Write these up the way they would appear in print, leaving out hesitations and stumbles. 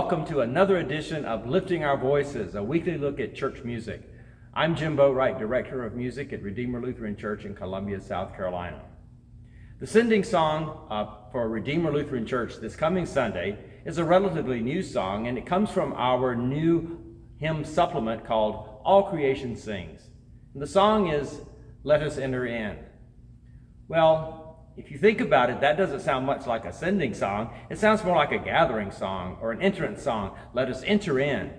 welcome to another edition of Lifting Our Voices, a weekly look at church music. I'm Jim Boatwright, Director of Music at Redeemer Lutheran Church in Columbia, South Carolina. The sending song for Redeemer Lutheran Church this coming Sunday is a relatively new song, and it comes from our new hymn supplement called All Creation Sings. And the song is, Let Us Enter In. Well, if you think about it, that doesn't sound much like a sending song. It sounds more like a gathering song or an entrance song. Let us enter in.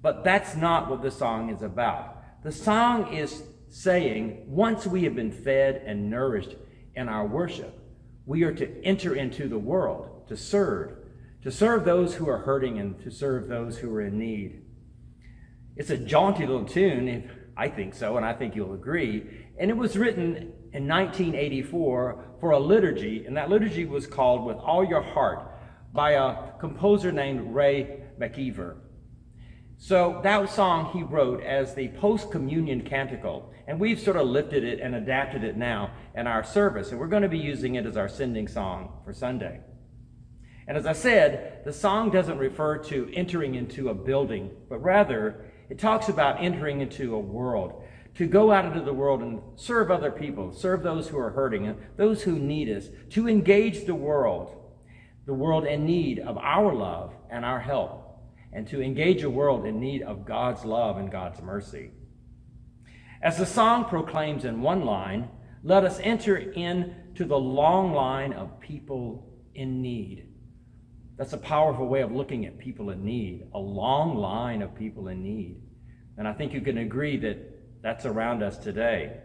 But that's not what the song is about. The song is saying, once we have been fed and nourished in our worship, we are to enter into the world, to serve those who are hurting and to serve those who are in need. It's a jaunty little tune, I think so, and I think you'll agree. And it was written in 1984 for a liturgy, and that liturgy was called With All Your Heart by a composer named Ray McKeever. So that song he wrote as the post-communion canticle, and we've sort of lifted it and adapted it now in our service, and we're going to be using it as our sending song for Sunday. And as I said, the song doesn't refer to entering into a building, but rather it talks about entering into a world, to go out into the world and serve other people, serve those who are hurting and those who need us, to engage the world in need of our love and our help, and to engage a world in need of God's love and God's mercy. As the song proclaims in one line, let us enter into the long line of people in need. That's a powerful way of looking at people in need, a long line of people in need. And I think you can agree that that's around us today.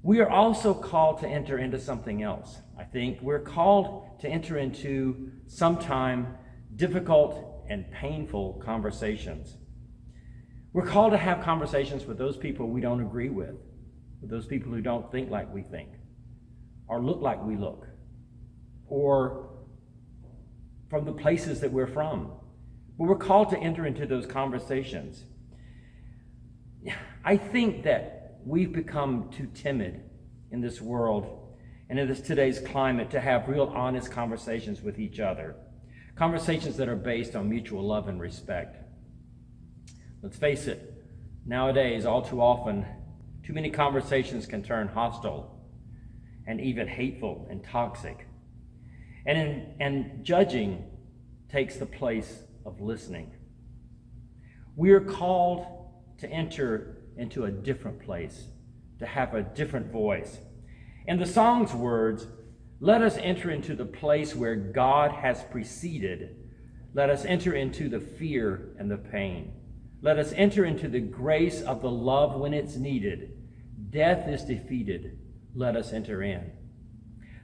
We are also called to enter into something else. I think we're called to enter into sometime difficult and painful conversations. We're called to have conversations with those people we don't agree with those people who don't think like we think, or look like we look, or from the places that we're from. But we're called to enter into those conversations. I think that we've become too timid in this world and in today's climate to have real honest conversations with each other. Conversations that are based on mutual love and respect. Let's face it, nowadays, all too often, too many conversations can turn hostile and even hateful and toxic. And judging takes the place of listening. We are called to enter into a different place, to have a different voice. In the song's words, let us enter into the place where God has preceded. Let us enter into the fear and the pain. Let us enter into the grace of the love when it's needed. Death is defeated. Let us enter in.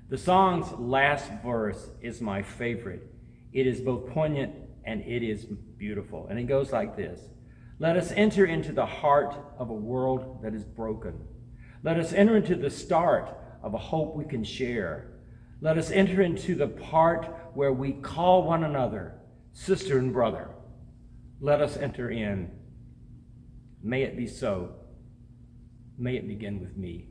The song's last verse is my favorite. It is both poignant and it is beautiful. And it goes like this. Let us enter into the heart of a world that is broken. Let us enter into the start of a hope we can share. Let us enter into the part where we call one another sister and brother. Let us enter in. May it be so. May it begin with me.